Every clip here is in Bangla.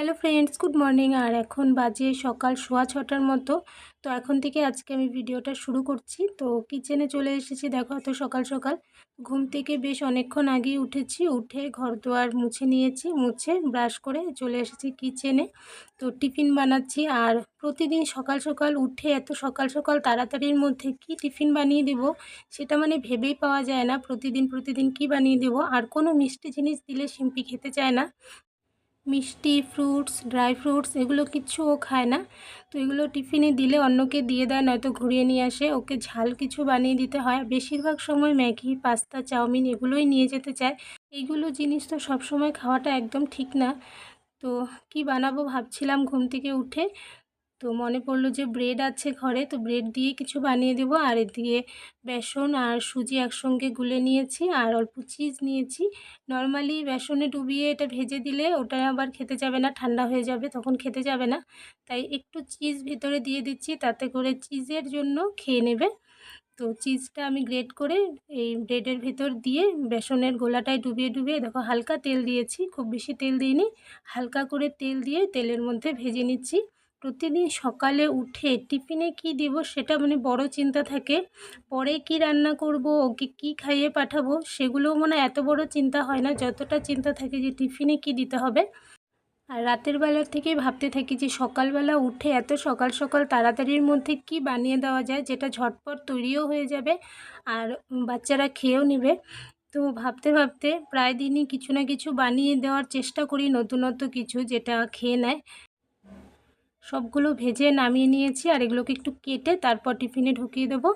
Hello friends, good morning. আর এখন বাজে সকাল 6:15টার মতো। তো এখন থেকে আজকে আমি ভিডিওটা শুরু করছি। তো কিচেনে চলে এসেছি, দেখো এত সকাল সকাল। ঘুম থেকে বেশ অনেকক্ষণ আগেই উঠেছি, উঠে ঘর দুয়ার মুছে নিয়েছি, মুছে ব্রাশ করে চলে এসেছি কিচেনে। তো টিফিন বানাচ্ছি। আর প্রতিদিন সকাল সকাল উঠে এত সকাল সকাল তাড়াতাড়ির মধ্যে কি টিফিন বানিয়ে দেব সেটা মানে ভেবেই পাওয়া যায় না। প্রতিদিন প্রতিদিন কি বানিয়ে দেব। আর কোনো মিষ্টি জিনিস দিলে শিম্পি খেতে চায় না। মিষ্টি, ফ্রুটস, ড্রাই ফ্রুটস এগুলো কিচ্ছু ও খায় না। তো এগুলো টিফিনে দিলে অন্যকে দিয়ে দেয়, নয়তো ঘুরিয়ে নিয়ে আসে। ওকে ঝাল কিছু বানিয়ে দিতে হয়। বেশিরভাগ সময় ম্যাগি, পাস্তা, চাউমিন এগুলোই নিয়ে যেতে চায়। এইগুলো জিনিস তো সব সময় খাওয়াটা একদম ঠিক না। তো কি বানাবো ভাবছিলাম ঘুম থেকে উঠে। তো মনে পড়লো যে ব্রেড আছে ঘরে, তো ব্রেড দিয়ে কিছু বানিয়ে দেবো। আর এদিকে বেসন আর সুজি একসঙ্গে গুলে নিয়েছি, আর অল্প চিজ নিয়েছি। নর্মালি বেসনে ডুবিয়ে এটা ভেজে দিলে ওটা আবার খেতে যাবে না, ঠান্ডা হয়ে যাবে, তখন খেতে যাবে না। তাই একটু চিজ ভেতরে দিয়ে দিচ্ছি, তাতে করে চিজের জন্য খেয়ে নেবে। তো চিজটা আমি গ্রেট করে এই ব্রেডের ভেতর দিয়ে বেসনের গোলাটায় ডুবিয়ে ডুবিয়ে, দেখো হালকা তেল দিয়েছি, খুব বেশি তেল দিইনি, হালকা করে তেল দিয়ে তেলের মধ্যে ভেজে নিচ্ছি। প্রতিদিন সকালে উঠে টিফিনে কি দেব সেটা মানে বড় চিন্তা থাকে। পরে কি রান্না করব, ওকে কি খাইয়ে পাঠাবো সেগুলোও মানে এত বড় চিন্তা হয় না, যতটা চিন্তা থাকে যে টিফিনে কি দিতে হবে। আর রাতের বেলার থেকেই ভাবতে থাকি যে সকালবেলা উঠে এত সকাল সকাল তাড়াতাড়ির মধ্যে কি বানিয়ে দেওয়া যায় যেটা ঝটপট তৈরিও হয়ে যাবে আর বাচ্চারা খেয়েও নেবে। তো ভাবতে ভাবতে প্রায় দিনই কিছু না কিছু বানিয়ে দেওয়ার চেষ্টা করি, নতুনত্ব কিছু যেটা খেয়ে নেয়। সবগুলো ভেজে নামিয়ে নিয়েছি, আর এগুলোকে একটু কেটে তারপর টিফিনে ঢুকিয়ে দেবো।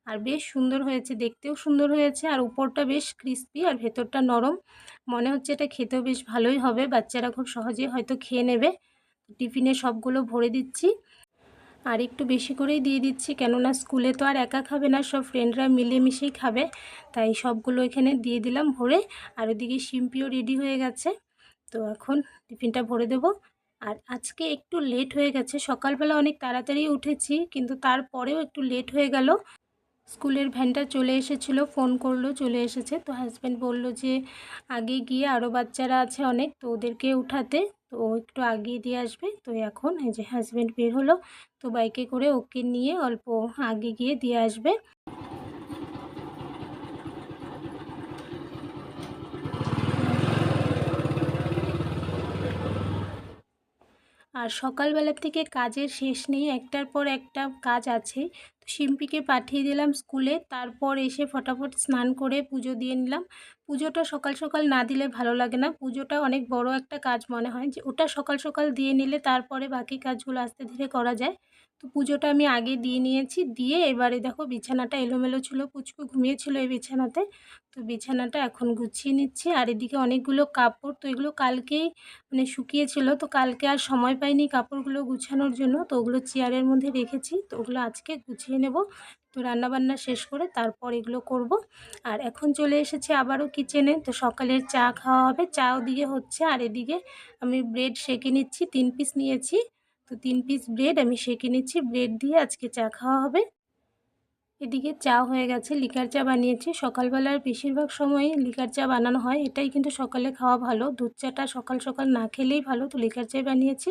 আর বেশ সুন্দর হয়েছে, দেখতেও সুন্দর হয়েছে, আর উপরটা বেশ ক্রিস্পি আর ভেতরটা নরম। মনে হচ্ছে এটা খেতেও বেশ ভালোই হবে, বাচ্চারা খুব সহজেই হয়তো খেয়ে নেবে। টিফিনে সবগুলো ভরে দিচ্ছি, আর একটু বেশি করেই দিয়ে দিচ্ছি, কেননা স্কুলে তো আর একা খাবে না, সব ফ্রেন্ডরা মিলেমিশেই খাবে। তাই সবগুলো এখানে দিয়ে দিলাম ভরে। আর ওদিকে শিম্পিও রেডি হয়ে গেছে। তো এখন টিফিনটা ভরে দেব। আর আজকে একটু লেট হয়ে গেছে, সকালবেলা অনেক তাড়াতাড়ি উঠেছি, কিন্তু তারপরেও একটু লেট হয়ে গেল। স্কুলের ভ্যানটা চলে এসেছিলো, ফোন করলো চলে এসেছে। তো হাজব্যান্ড বলল যে আগে গিয়ে আরও বাচ্চারা আছে অনেক, তো ওদেরকে উঠাতে, তো ও একটু আগিয়ে দিয়ে আসবে। তো এখন এই যে হাজব্যান্ড বের হলো, তো বাইকে করে ওকে নিয়ে অল্প আগে গিয়ে দিয়ে আসবে। আর সকালবেলা থেকে কাজের শেষ নেই, একটার পর একটা কাজ আছে। তো শিম্পিকে পাঠিয়ে দিলাম স্কুলে, তারপর এসে ফটাফট স্নান করে পুজো দিয়ে নিলাম। পুজোটা সকাল সকাল না দিলে ভালো লাগে না, পুজোটা অনেক বড় একটা কাজ মনে হয়, যে ওটা সকাল সকাল দিয়ে নিলে তারপরে বাকি কাজগুলো আস্তে ধীরে করা যায়। তো পুজোটা আমি আগে দিয়ে নিয়েছি, দিয়ে এবারে দেখো বিছানাটা এলোমেলো ছিল, পুচকু ঘুমিয়েছিল এই বিছানাতে। তো বিছানাটা এখন গুছিয়ে নিচ্ছি। আর এদিকে অনেকগুলো কাপড়, তো এগুলো কালকেই মানে শুকিয়েছিল, তো কালকে আর সময় পাইনি কাপড়গুলো গুছানোর জন্য, তো ওগুলো চেয়ারের মধ্যে রেখেছি, তো ওগুলো আজকে গুছিয়ে নেব। তো রান্নাবান্না শেষ করে তারপর এগুলো করব। আর এখন চলে এসেছি আবারও কিচেনে। তো সকালের চা খাওয়া হবে, চাও দিয়ে হচ্ছে। আর এদিকে আমি ব্রেড সেঁকে নিচ্ছি, 3 পিস নিয়েছি। তো 3 পিস ব্রেড আমি সেঁকে নিচ্ছি, ব্রেড দিয়ে আজকে চা খাওয়া হবে। এদিকে চা হয়ে গেছে, লিকার চা বানিয়েছি। সকালবেলার বেশিরভাগ সময়ই লিকার চা বানানো হয়, এটাই কিন্তু সকালে খাওয়া ভালো। দুধ চাটা সকাল সকাল না খেলেই ভালো, তো লিকার চাই বানিয়েছি।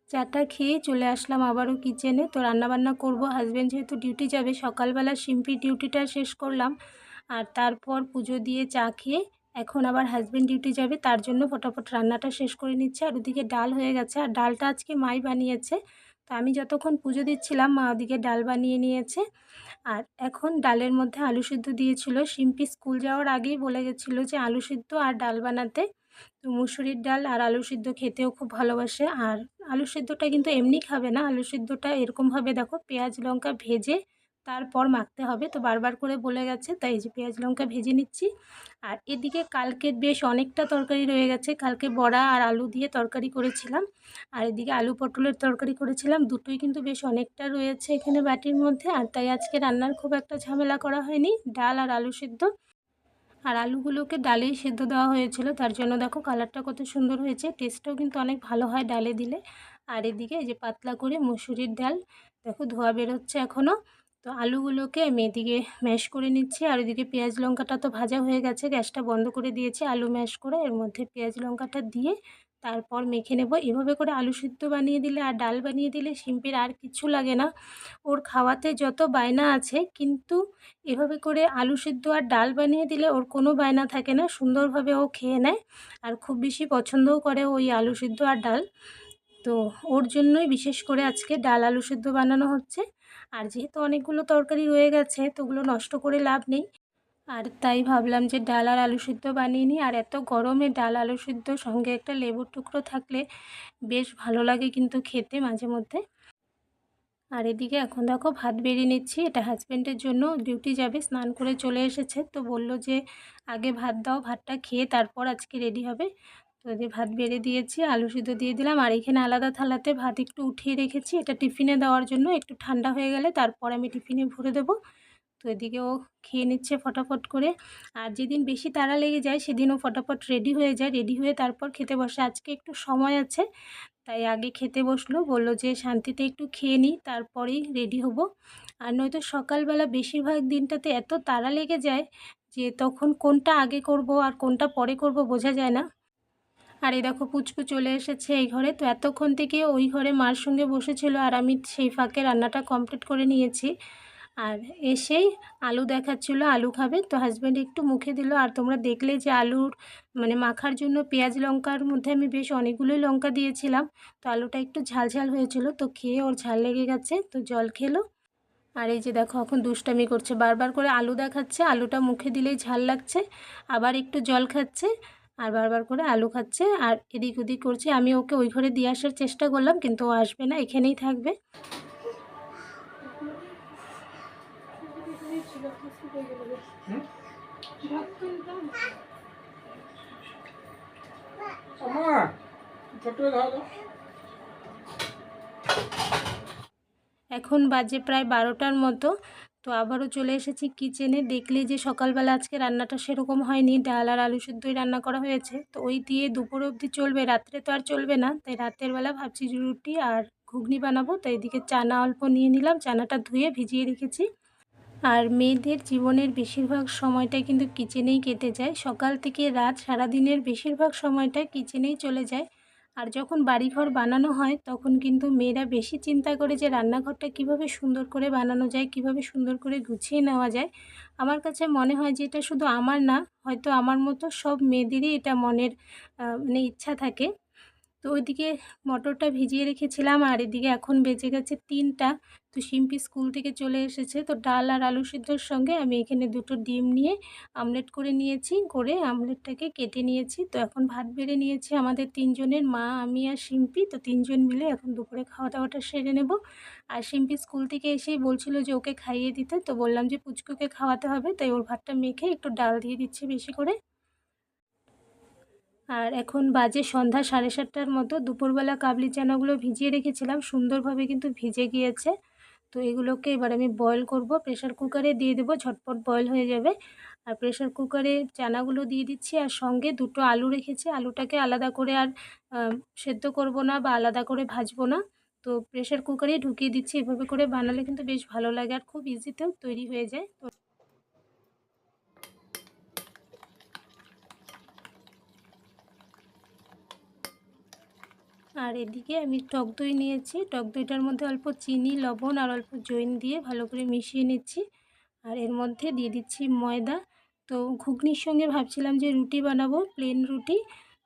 চাটা খেয়ে চলে আসলাম আবারও কিচেনে। তো রান্নাবান্না করব, হাজব্যান্ড যেহেতু ডিউটি যাবে, সকালবেলা শিম্পির ডিউটিটা শেষ করলাম। আর তারপর পুজো দিয়ে চা খেয়ে এখন আবার হাজব্যান্ড ডিউটি যাবে, তার জন্য ফটাফট রান্নাটা শেষ করে নিচ্ছে। আর ওদিকে ডাল হয়ে গেছে, আর ডালটা আজকে মাই বানিয়েছে। তো আমি যতক্ষণ পুজো দিচ্ছিলাম মা ওদিকে ডাল বানিয়ে নিয়েছে। আর এখন ডালের মধ্যে আলু সিদ্ধ দিয়েছিল, শিম্পি স্কুল যাওয়ার আগেই বলে গেছিলো যে আলু সিদ্ধ আর ডাল বানাতে। তো মুসুরির ডাল আর আলু সিদ্ধ খেতেও খুব ভালোবাসে। আর আলু সিদ্ধটা কিন্তু এমনি খাবে না, আলু সিদ্ধটা এরকমভাবে দেখো পেঁয়াজ লঙ্কা ভেজে তারপর মাখতে হবে। তো বারবার করে বলে গেছে, তাই এই যে পেঁয়াজ লঙ্কা ভেজে নিচ্ছি। আর এদিকে কালকের বেশ অনেকটা তরকারি রয়ে গেছে, কালকে বড়া আর আলু দিয়ে তরকারি করেছিলাম। আর এদিকে আলু পটলের তরকারি করেছিলাম, দুটোই কিন্তু বেশ অনেকটা রয়েছে এখানে বাটির মধ্যে। আর তাই আজকে রান্নার খুব একটা ঝামেলা করা হয়নি, ডাল আর আলু সিদ্ধ। আর আলুগুলোকে ডালেই সেদ্ধ দেওয়া হয়েছিল, তার জন্য দেখো কালারটা কত সুন্দর হয়েছে, টেস্টটাও কিন্তু অনেক ভালো হয় ডালে দিলে। আর এদিকে এই যে পাতলা করে মুসুরির ডাল, দেখো ধোয়া বেরোচ্ছে এখনও। তো আলুগুলোকে আমি এদিকে ম্যাশ করে নিচ্ছি। আর এদিকে পেঁয়াজ লঙ্কাটা তো ভাজা হয়ে গেছে, গ্যাসটা বন্ধ করে দিয়েছি। আলু ম্যাশ করে এর মধ্যে পেঁয়াজ লঙ্কাটা দিয়ে তারপর মেখে নেব। এভাবে করে আলু সিদ্ধ বানিয়ে দিলে আর ডাল বানিয়ে দিলে সিম্পির আর কিচ্ছু লাগে না। ওর খাওয়াতে যত বায়না আছে, কিন্তু এভাবে করে আলু সিদ্ধ আর ডাল বানিয়ে দিলে ওর কোনো বায়না থাকে না, সুন্দরভাবে ও খেয়ে নেয় আর খুব বেশি পছন্দও করে ওই আলু সিদ্ধ আর ডাল। তো ওর জন্যই বিশেষ করে আজকে ডাল আলু সিদ্ধ বানানো হচ্ছে। আর যেহেতু অনেকগুলো তরকারি রয়ে গেছে তো ওগুলো নষ্ট করে লাভ নেই, আর তাই ভাবলাম যে ডাল আর আলু সিদ্ধ বানিয়ে নিই। আর এত গরমে ডাল আলু সিদ্ধ সঙ্গে একটা লেবুর টুকরো থাকলে বেশ ভালো লাগে কিন্তু খেতে মাঝে মধ্যে। আর এদিকে এখন দেখো ভাত বেড়ে নিচ্ছি, এটা হাজব্যান্ডের জন্য, ডিউটি যাবে, স্নান করে চলে এসেছে, তো বলল যে আগে ভাত দাও, ভাতটা খেয়ে তারপর আজকে রেডি হবে। তো এদের ভাত বেড়ে দিয়েছি, আলু সিদ্ধ দিয়ে দিলাম। আর এখানে আলাদা থালাতে ভাত একটু উঠিয়ে রেখেছি, এটা টিফিনে দেওয়ার জন্য, একটু ঠান্ডা হয়ে গেলে তারপর আমি টিফিনে ভরে দেবো। তো এদিকে ও খেয়ে নিচ্ছে ফটাফট করে। আর যেদিন বেশি তাড়া লেগে যায় সেদিন ও ফটাফট রেডি হয়ে যায়, রেডি হয়ে তারপর খেতে বসে। আজকে একটু সময় আছে তাই আগে খেতে বসলো, বলল যে শান্তিতে একটু খেয়ে নিই তারপরেই রেডি হব। আর নয়তো সকালবেলা বেশিরভাগ দিনটাতে এত তাড়া লেগে যায় যে তখন কোনটা আগে করব আর কোনটা পরে করব বোঝা যায় না। আর এই দেখো পুচকু চলে এসেছে এই ঘরে, তো এতক্ষণ থেকে ওই ঘরে মার সঙ্গে বসেছিল আর আমি সেই ফাঁকে রান্নাটা কমপ্লিট করে নিয়েছি। আর এসেই আলু দেখাচ্ছিল, আলু খাবে, তো হাজব্যান্ড একটু মুখে দিল। আর তোমরা দেখলে যে আলুর মাখার জন্য পেঁয়াজ লঙ্কার মধ্যে আমি বেশ অনেকগুলোই লঙ্কা দিয়েছিলাম, তো আলুটা একটু ঝাল ঝাল হয়েছিল, তো খেয়ে ওর ঝাল লেগে গেছে, তো জল খেলো। আর এই যে দেখো এখন দুষ্টামি করছে, বারবার করে আলু দেখাচ্ছে, আলুটা মুখে দিলেই ঝাল লাগছে, আবার একটু জল খাচ্ছে আর বারবার করে আলু খাচ্ছে আর এদিক ওদিক করছে। আমি ওকে ওই ঘরে দিয়ে আসার চেষ্টা করলাম কিন্তু ও আসবে না, এখানেই থাকবে। এখন বাজে প্রায় 12টার মতো, তো আবারও চলে এসেছি কিচেনে। দেখলে যে সকালবেলা আজকে রান্নাটা সেরকম হয়নি, ডাল আর আলু সিদ্ধই রান্না করা হয়েছে, তো ওই দিয়ে দুপুর অবধি চলবে, রাত্রে তো আর চলবে না। তাই রাতের বেলা ভাবছি রুটি আর ঘুগনি বানাবো। তো এদিকে চানা অল্প নিয়ে নিলাম, চানাটা ধুয়ে ভিজিয়ে রেখেছি। আর মেয়েদের জীবনের বেশিরভাগ সময়টাই কিন্তু কিচেনেই কেটে যায়, সকাল থেকে রাত সারাদিনের বেশিরভাগ সময়টা কিচেনেই চলে যায়। আর যখন বাড়িঘর বানানো হয় তখন কিন্তু মেয়েরা বেশি চিন্তা করে যে রান্নাঘরটা কিভাবে সুন্দর করে বানানো যায়, কিভাবে সুন্দর করে গুছিয়ে নেওয়া যায়। আমার কাছে মনে হয় যে এটা শুধু আমার না, হয়তো আমার মতো সব মেয়েদেরই এটা মনের ইচ্ছা থাকে। তো ওইদিকে মটরটা ভিজিয়ে রেখেছিলাম আর এদিকে এখন বেজে গেছে 3টা। তো শিম্পি স্কুল থেকে চলে এসেছে, তো ডাল আর আলু সিদ্ধর সঙ্গে আমি এখানে 2টো ডিম নিয়ে আমলেট করে নিয়েছি, করে আমলেটটাকে কেটে নিয়েছি। তো এখন ভাত বেড়ে নিয়েছি আমাদের 3জনের, মা আমি আর শিম্পি, তো 3জন মিলে এখন দুপুরে খাওয়া দাওয়াটা সেরে নেব। আর শিম্পি স্কুল থেকে এসেই বলছিল যে ওকে খাইয়ে দিতে, তো বললাম যে পুচকুকে খাওয়াতে হবে, তাই ওর ভাতটা মেখে একটু ডাল দিয়ে দিচ্ছি বেশি করে। আর এখন বাজে সন্ধ্যা 7:30টার মতো। দুপুরবেলা কাবলি চানাগুলো ভিজিয়ে রেখেছিলাম, সুন্দরভাবে কিন্তু ভিজে গিয়েছে। তো এগুলোকে এবার আমি বয়েল করব, প্রেশার কুকারে দিয়ে দেবো, ঝটপট বয়েল হয়ে যাবে। আর প্রেশার কুকারে চানাগুলো দিয়ে দিচ্ছি আর সঙ্গে 2টো আলু রেখেছি, আলুটাকে আলাদা করে আর সেদ্ধ করব না বা আলাদা করে ভাজবো না, তো প্রেশার কুকারেই ঢুকিয়ে দিচ্ছি। এভাবে করে বানালে কিন্তু বেশ ভালো লাগে আর খুব ইজিতেও তৈরি হয়ে যায়। তো আর এদিকে আমি টক দই নিয়েছি, টক দইটার মধ্যে অল্প চিনি, লবণ আর অল্প জৈন দিয়ে ভালো করে মিশিয়ে নিচ্ছি। আর এর মধ্যে দিয়ে দিচ্ছি ময়দা। তো ঘুগনির সঙ্গে ভাবছিলাম যে রুটি বানাবো, প্লেন রুটি,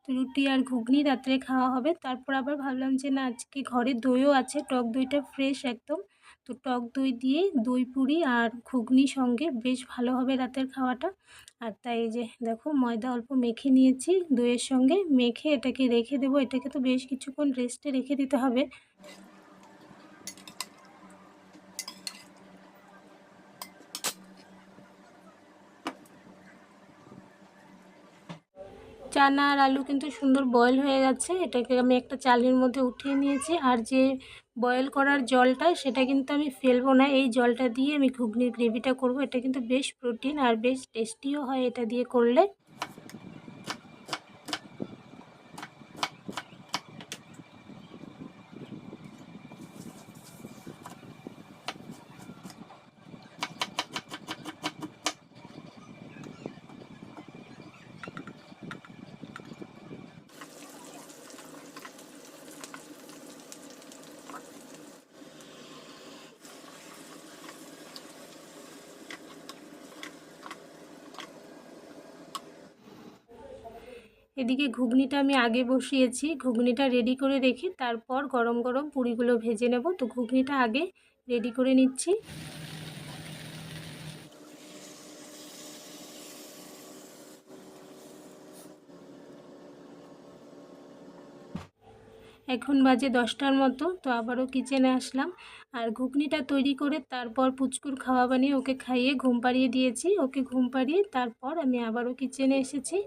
তো রুটি আর ঘুগনি রাত্রে খাওয়া হবে। তারপর আবার ভাবলাম যে না, আজকে ঘরে দইও আছে, টক দইটা ফ্রেশ একদম, তো টক দই দিয়ে দই পুরি আর ঘুগনি সঙ্গে বেশ ভালো হবে রাতের খাওয়াটা। আর তাই এই যে দেখো ময়দা অল্প মেখে নিয়েছি, দইয়ের সঙ্গে মেখে এটাকে রেখে দেবো। এটাকে তো বেশ কিছুক্ষণ রেস্টে রেখে দিতে হবে। চানা আর আলু কিন্তু সুন্দর বয়েল হয়ে গেছে, এটাকে আমি একটা চালের মধ্যে উঠিয়ে নিয়েছি। আর যে বয়েল করার জলটা সেটা কিন্তু আমি ফেলবো না, এই জলটা দিয়ে আমি ঘুগনির গ্রেভিটা করব। এটা কিন্তু বেশ প্রোটিন আর বেশ টেস্টিও হয় এটা দিয়ে করলে। এদিকে ঘুগনিটা আমি আগে বসিয়েছি, ঘুগনিটা রেডি করে রেখে তারপর গরম গরম পুরিগুলো ভেজে নেব। তো ঘুগনিটা আগে রেডি করে নিচ্ছি। এখন বাজে 10টার মতো। তো আবারও কিচেনে আসলাম, আর ঘুগনিটা তৈরি করে তারপর পুচকুর খাওয়া বানিয়ে ওকে খাইয়ে ঘুম পাড়িয়ে দিয়েছি। ওকে ঘুম পাড়িয়ে তারপর আমি আবারও কিচেনে এসেছি।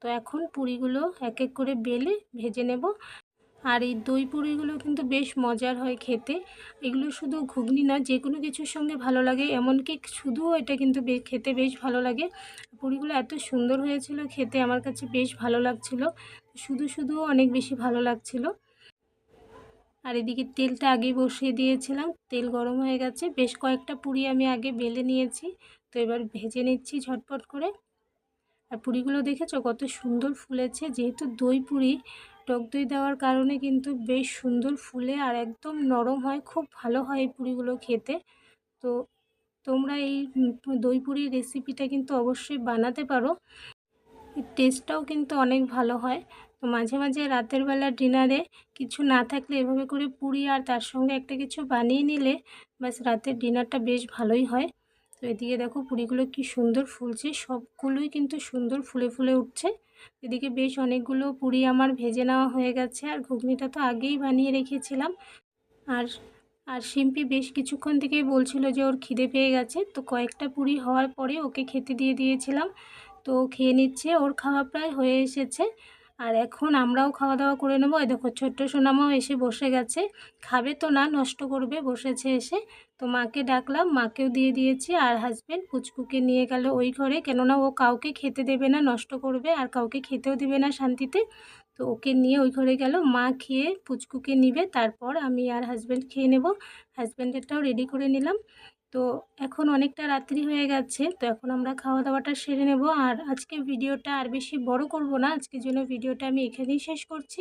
তো এখন পুরিগুলো এক এক করে বেলে ভেজে নেব। আর এই দই পুরিগুলো কিন্তু বেশ মজার হয় খেতে। এগুলো শুধু ঘুগনি না, যে কোনো কিছুর সঙ্গে ভালো লাগে, এমনকি শুধু এটা কিন্তু খেতে বেশ ভালো লাগে। পুরিগুলো এত সুন্দর হয়েছিল খেতে, আমার কাছে বেশ ভালো লাগছিল, শুধু শুধুও অনেক বেশি ভালো লাগছিল। আর এদিকে তেলটা আগেই বসিয়ে দিয়েছিলাম, তেল গরম হয়ে গেছে। বেশ কয়েকটা পুরি আমি আগে বেলে নিয়েছি, তো এবার ভেজে নিচ্ছি ঝটপট করে। আর পুরিগুলো দেখেছো কত সুন্দর ফুলেছে, যেহেতু দই পুরি, টক দই দেওয়ার কারণে কিন্তু বেশ সুন্দর ফুলে আর একদম নরম হয়, খুব ভালো হয় এই পুরিগুলো খেতে। তো তোমরা এই দই পুরির রেসিপিটা কিন্তু অবশ্যই বানাতে পারো, এর টেস্টটাও কিন্তু অনেক ভালো হয়। তো মাঝে মাঝে রাতের বেলা ডিনারে কিছু না থাকলে এভাবে করে পুরি আর তার সঙ্গে একটা কিছু বানিয়ে নিলে ব্যাস রাতের ডিনারটা বেশ ভালোই হয়। তো এদিকে দেখো পুরিগুলো কি সুন্দর ফুলছে, সবগুলোই কিন্তু সুন্দর ফুলে ফুলে উঠছে। এদিকে বেশ অনেকগুলো পুরি আমার ভেজে নেওয়া হয়ে গেছে, আর ঘুগনিটা তো আগেই বানিয়ে রেখেছিলাম। আর আর শিম্পি বেশ কিছুক্ষণ থেকেই বলছিল যে ওর খিদে পেয়ে গেছে, তো কয়েকটা পুরি হওয়ার পরে ওকে খেতে দিয়ে দিয়েছিলাম। তো খেয়ে নিচ্ছে, ওর খাওয়া প্রায় হয়ে এসেছে। আর এখন আমরাও খাওয়া দাওয়া করে নেবো। এই দেখো ছোট্ট সোনামাও এসে বসে গেছে, খাবে তো না, নষ্ট করবে, বসেছে এসে। তো মাকে ডাকলাম, মাকেও দিয়ে দিয়েছি। আর হাজব্যান্ড পুচকুকে নিয়ে গেল ওই ঘরে, কেননা ও কাউকে খেতে দেবে না, নষ্ট করবে, আর কাউকে খেতেও দেবে না শান্তিতে। তো ওকে নিয়ে ওই ঘরে গেল, মা খেয়ে পুচকুকে নিবে, তারপর আমি আর হাজব্যান্ড খেয়ে নেব। হাজব্যান্ডেরটাও রেডি করে নিলাম। তো এখন অনেকটা রাত্রি হয়ে গেছে, তো এখন আমরা খাওয়া দাওয়াটা সেরে নেব। আর আজকে ভিডিওটা আর বেশি বড় করব না, আজকের জন্য ভিডিওটা আমি এখানেই শেষ করছি।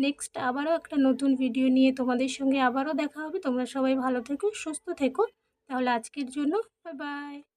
নেক্সট আবারও একটা নতুন ভিডিও নিয়ে তোমাদের সঙ্গে আবারও দেখা হবে। তোমরা সবাই ভালো থেকো, সুস্থ থেকো। তাহলে আজকের জন্য বাই বাই।